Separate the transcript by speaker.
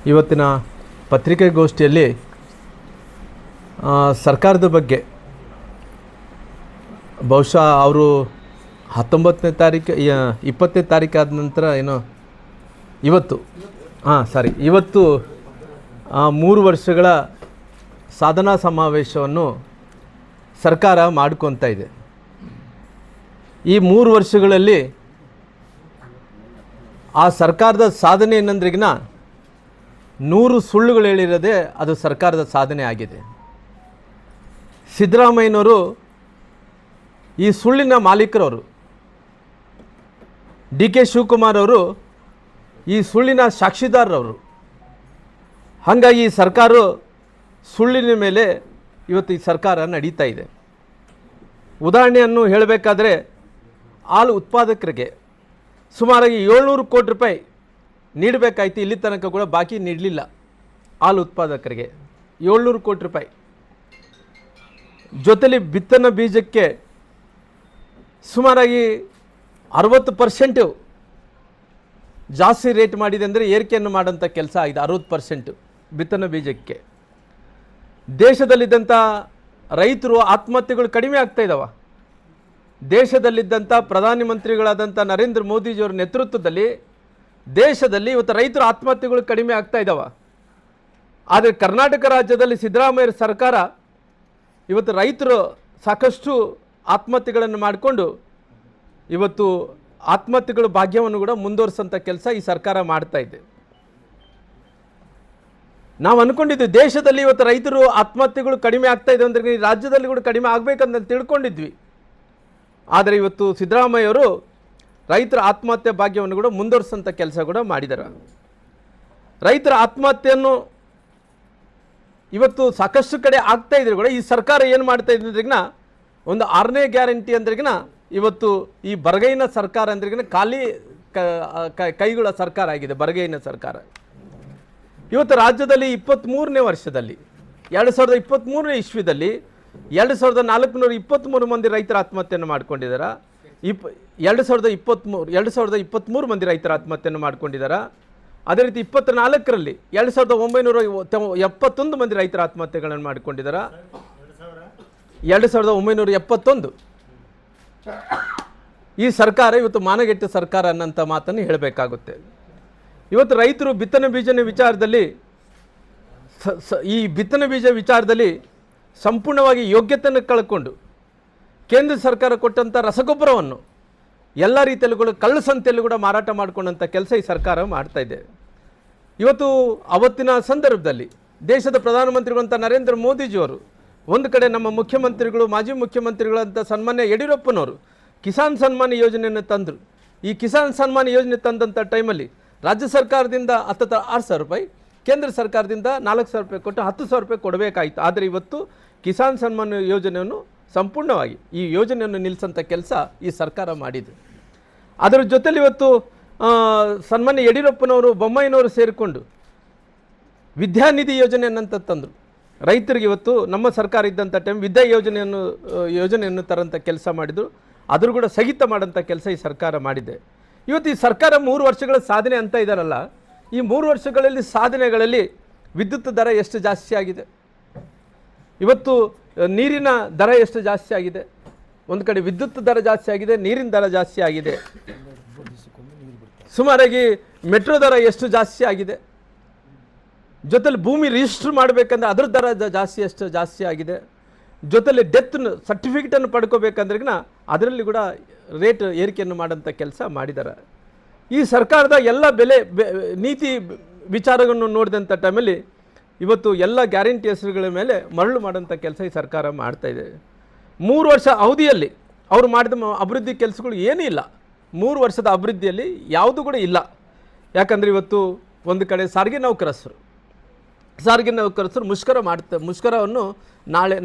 Speaker 1: ಇವತ್ತಿನ ಪತ್ರಿಕಾಗೋಷ್ಠಿಯಲ್ಲಿ ಸರ್ಕಾರದ ಬಗ್ಗೆ ಬಹುಶಃ ಅವರು 19ನೇ ತಾರೀಕು 20ನೇ ತಾರೀಕು ಆದ ನಂತರ ಏನೋ ಇವತ್ತು 3 ವರ್ಷಗಳ ಸಾಧನಾ ಸಮಾವೇಶವನ್ನು ಸರ್ಕಾರ ಮಾಡ್ಕೊತಾ ಇದೆ. ಈ 3 ವರ್ಷಗಳಲ್ಲಿ ಆ ಸರ್ಕಾರದ ಸಾಧನೆ ಏನಂದ್ರಿಗಿನ 100 ಸುಳ್ಳುಗಳು ಹೇಳಿರೋದೇ ಅದು ಸರ್ಕಾರದ ಸಾಧನೆ ಆಗಿದೆ. ಸಿದ್ದರಾಮಯ್ಯನವರು ಈ ಸುಳ್ಳಿನ ಮಾಲೀಕರವರು, ಡಿ ಕೆ ಶಿವಕುಮಾರ್ ಅವರು ಈ ಸುಳ್ಳಿನ ಸಾಕ್ಷಿದಾರರವರು. ಹಾಗಾಗಿ ಈ ಸರ್ಕಾರ ಸುಳ್ಳಿನ ಮೇಲೆ ಇವತ್ತು ಈ ಸರ್ಕಾರ ನಡೀತಾ ಇದೆ. ಉದಾಹರಣೆಯನ್ನು ಹೇಳಬೇಕಾದ್ರೆ ಹಾಲು ಉತ್ಪಾದಕರಿಗೆ ಸುಮಾರಾಗಿ 700 ಕೋಟಿ ರೂಪಾಯಿ ನೀಡಬೇಕಾಯ್ತು. ಇಲ್ಲಿ ತನಕ ಕೂಡ ಬಾಕಿ ನೀಡಲಿಲ್ಲ. ಹಾಲು ಉತ್ಪಾದಕರಿಗೆ 700 ಕೋಟಿ ರೂಪಾಯಿ. ಜೊತೆಲಿ ಬಿತ್ತನೆ ಬೀಜಕ್ಕೆ ಸುಮಾರಾಗಿ 60% ಜಾಸ್ತಿ ರೇಟ್ ಮಾಡಿದೆ. ಅಂದರೆ ಏರಿಕೆಯನ್ನು ಮಾಡೋಂಥ ಕೆಲಸ ಆಗಿದೆ. 60% ಬಿತ್ತನೆ ಬೀಜಕ್ಕೆ. ದೇಶದಲ್ಲಿದ್ದಂಥ ರೈತರು ಆತ್ಮಹತ್ಯೆಗಳು ಕಡಿಮೆ ಆಗ್ತಾ ಇದ್ದಾವೆ. ದೇಶದಲ್ಲಿದ್ದಂಥ ಪ್ರಧಾನಮಂತ್ರಿಗಳಾದಂಥ ನರೇಂದ್ರ ಮೋದಿಜಿಯವರ ನೇತೃತ್ವದಲ್ಲಿ ದೇಶದಲ್ಲಿ ಇವತ್ತು ರೈತರ ಆತ್ಮಹತ್ಯೆಗಳು ಕಡಿಮೆ ಆಗ್ತಾ ಇದ್ದಾವೆ. ಆದರೆ ಕರ್ನಾಟಕ ರಾಜ್ಯದಲ್ಲಿ ಸಿದ್ದರಾಮಯ್ಯ ಸರ್ಕಾರ ಇವತ್ತು ರೈತರು ಸಾಕಷ್ಟು ಆತ್ಮಹತ್ಯೆಗಳನ್ನು ಮಾಡಿಕೊಂಡು ಇವತ್ತು ಆತ್ಮಹತ್ಯೆಗಳ ಭಾಗ್ಯವನ್ನು ಕೂಡ ಮುಂದುವರಿಸೋಂಥ ಕೆಲಸ ಈ ಸರ್ಕಾರ ಮಾಡ್ತಾ ಇದೆ. ನಾವು ಅಂದ್ಕೊಂಡಿದ್ವಿ ದೇಶದಲ್ಲಿ ಇವತ್ತು ರೈತರು ಆತ್ಮಹತ್ಯೆಗಳು ಕಡಿಮೆ ಆಗ್ತಾ ಇದೆ ಅಂದರೆ ಈ ರಾಜ್ಯದಲ್ಲಿ ಕೂಡ ಕಡಿಮೆ ಆಗಬೇಕಂತ ತಿಳ್ಕೊಂಡಿದ್ವಿ. ಆದರೆ ಇವತ್ತು ಸಿದ್ದರಾಮಯ್ಯವರು ರೈತರ ಆತ್ಮಹತ್ಯೆ ಭಾಗ್ಯವನ್ನು ಕೂಡ ಮುಂದುವರಿಸೋಂಥ ಕೆಲಸ ಕೂಡ ಮಾಡಿದ್ದಾರೆ. ರೈತರ ಆತ್ಮಹತ್ಯೆಯನ್ನು ಇವತ್ತು ಸಾಕಷ್ಟು ಕಡೆ ಆಗ್ತಾ ಇದ್ರು ಕೂಡ ಈ ಸರ್ಕಾರ ಏನು ಮಾಡ್ತಾ ಇದ್ರಿಗಿನ ಒಂದು 6ನೇ ಗ್ಯಾರಂಟಿ ಅಂದ್ರಿಗಿನ ಇವತ್ತು ಈ ಬರಗೈನ ಸರ್ಕಾರ ಅಂದ್ರಿಗಿನ ಖಾಲಿ ಕೈಗಳ ಸರ್ಕಾರ ಆಗಿದೆ. ಬರಗೈನ ಸರ್ಕಾರ ಇವತ್ತು ರಾಜ್ಯದಲ್ಲಿ 23ನೇ ವರ್ಷದಲ್ಲಿ 2023ನೇ ಇಸ್ವಿದಲ್ಲಿ 2423 ಮಂದಿ ರೈತರ ಆತ್ಮಹತ್ಯೆಯನ್ನು ಮಾಡ್ಕೊಂಡಿದ್ದಾರೆ. 2023 ಮಂದಿ ರೈತರ ಆತ್ಮಹತ್ಯೆಯನ್ನು ಮಾಡ್ಕೊಂಡಿದ್ದಾರೆ. ಅದೇ ರೀತಿ 24ರಲ್ಲಿ 2971 ಮಂದಿ ರೈತರ ಆತ್ಮಹತ್ಯೆಗಳನ್ನು ಮಾಡಿಕೊಂಡಿದ್ದಾರೆ. 2971 ಈ ಸರ್ಕಾರ ಇವತ್ತು ಮಾನಗೆಟ್ಟ ಸರ್ಕಾರ ಅನ್ನೋಂಥ ಮಾತನ್ನು ಹೇಳಬೇಕಾಗುತ್ತೆ. ಇವತ್ತು ರೈತರು ಬಿತ್ತನೆ ಬೀಜನ ವಿಚಾರದಲ್ಲಿ ಈ ಬಿತ್ತನೆ ಬೀಜ ವಿಚಾರದಲ್ಲಿ ಸಂಪೂರ್ಣವಾಗಿ ಯೋಗ್ಯತೆಯನ್ನು ಕಳ್ಕೊಂಡು ಕೇಂದ್ರ ಸರ್ಕಾರ ಕೊಟ್ಟಂಥ ರಸಗೊಬ್ಬರವನ್ನು ಎಲ್ಲ ರೀತಿಯಲ್ಲೂ ಕೂಡ ಕಳ್ಳ ಸಂತೆಯಲ್ಲೂ ಕೂಡ ಮಾರಾಟ ಮಾಡಿಕೊಂಡಂಥ ಕೆಲಸ ಈ ಸರ್ಕಾರ ಮಾಡ್ತಾ ಇದೆ. ಇವತ್ತು ಅವತ್ತಿನ ಸಂದರ್ಭದಲ್ಲಿ ದೇಶದ ಪ್ರಧಾನಮಂತ್ರಿಗಳಂತ ನರೇಂದ್ರ ಮೋದಿಜಿಯವರು ಒಂದು ಕಡೆ ನಮ್ಮ ಮುಖ್ಯಮಂತ್ರಿಗಳು ಮಾಜಿ ಮುಖ್ಯಮಂತ್ರಿಗಳಂತ ಸನ್ಮಾನ್ಯ ಯಡಿಯೂರಪ್ಪನವರು ಕಿಸಾನ್ ಸನ್ಮಾನ್ ಯೋಜನೆಯನ್ನು ತಂದರು. ಈ ಕಿಸಾನ್ ಸನ್ಮಾನ್ ಯೋಜನೆ ತಂದಂಥ ಟೈಮಲ್ಲಿ ರಾಜ್ಯ ಸರ್ಕಾರದಿಂದ 6,000 ರೂಪಾಯಿ, ಕೇಂದ್ರ ಸರ್ಕಾರದಿಂದ 4,000 ರೂಪಾಯಿ ಕೊಟ್ಟು 10,000 ರೂಪಾಯಿ ಕೊಡಬೇಕಾಯಿತು. ಆದರೆ ಇವತ್ತು ಕಿಸಾನ್ ಸನ್ಮಾನ್ ಯೋಜನೆಯನ್ನು ಸಂಪೂರ್ಣವಾಗಿ ಈ ಯೋಜನೆಯನ್ನು ನಿಲ್ಲಿಸೋಂಥ ಕೆಲಸ ಈ ಸರ್ಕಾರ ಮಾಡಿದೆ. ಅದರ ಜೊತೆಲಿ ಇವತ್ತು ಸನ್ಮಾನ್ಯ ಯಡಿಯೂರಪ್ಪನವರು ಬೊಮ್ಮಾಯಿನವರು ಸೇರಿಕೊಂಡು ವಿದ್ಯಾನಿಧಿ ಯೋಜನೆಯನ್ನಂತ ತಂದರು. ರೈತರಿಗೆ ಇವತ್ತು ನಮ್ಮ ಸರ್ಕಾರ ಇದ್ದಂಥ ಟೈಮ್ ವಿದ್ಯಾ ಯೋಜನೆಯನ್ನು ತರೋಂಥ ಕೆಲಸ ಮಾಡಿದರು. ಆದರೂ ಕೂಡ ಸ್ಥಗಿತ ಮಾಡೋಂಥ ಕೆಲಸ ಈ ಸರ್ಕಾರ ಮಾಡಿದೆ. ಇವತ್ತು ಈ ಸರ್ಕಾರ 3 ವರ್ಷಗಳ ಸಾಧನೆ ಅಂತ ಇದ್ದಾರಲ್ಲ, ಈ 3 ವರ್ಷಗಳಲ್ಲಿ ಸಾಧನೆಗಳಲ್ಲಿ ವಿದ್ಯುತ್ ದರ ಎಷ್ಟು ಜಾಸ್ತಿ ಆಗಿದೆ, ಇವತ್ತು ನೀರಿನ ದರ ಎಷ್ಟು ಜಾಸ್ತಿ ಆಗಿದೆ, ಒಂದು ಕಡೆ ವಿದ್ಯುತ್ ದರ ಜಾಸ್ತಿ ಆಗಿದೆ, ನೀರಿನ ದರ ಜಾಸ್ತಿ ಆಗಿದೆ, ಸುಮಾರಾಗಿ ಮೆಟ್ರೋ ದರ ಎಷ್ಟು ಜಾಸ್ತಿ ಆಗಿದೆ, ಜೊತೆಲಿ ಭೂಮಿ ರಿಜಿಸ್ಟರ್ ಮಾಡಬೇಕಂದ್ರೆ ಅದ್ರ ದರ ಎಷ್ಟು ಜಾಸ್ತಿ ಆಗಿದೆ, ಜೊತೆಲಿ ಡೆತ್ ಸರ್ಟಿಫಿಕೇಟನ್ನು ಪಡ್ಕೋಬೇಕಂದ್ರಿಗಿನ ಅದರಲ್ಲಿ ಕೂಡ ರೇಟ್ ಏರಿಕೆಯನ್ನು ಮಾಡೋಂಥ ಕೆಲಸ ಮಾಡಿದ್ದಾರೆ. ಈ ಸರ್ಕಾರದ ಎಲ್ಲ ನೀತಿ ವಿಚಾರಗಳನ್ನು ನೋಡಿದಂಥ ಟೈಮಲ್ಲಿ ಇವತ್ತು ಎಲ್ಲ ಗ್ಯಾರಂಟಿ ಹೆಸರುಗಳ ಮೇಲೆ ಮರಳು ಮಾಡೋಂಥ ಕೆಲಸ ಈ ಸರ್ಕಾರ ಮಾಡ್ತಾ ಇದೆ. 3 ವರ್ಷ ಅವಧಿಯಲ್ಲಿ ಅವರು ಮಾಡಿದ ಅಭಿವೃದ್ಧಿ ಕೆಲಸಗಳು ಏನೂ ಇಲ್ಲ. 3 ವರ್ಷದ ಅಭಿವೃದ್ಧಿಯಲ್ಲಿ ಯಾವುದೂ ಕೂಡ ಇಲ್ಲ. ಯಾಕಂದರೆ ಇವತ್ತು ಒಂದು ಕಡೆ ಸಾರಿಗೆ ನೌಕರಸ್ಥರು ಮುಷ್ಕರವನ್ನು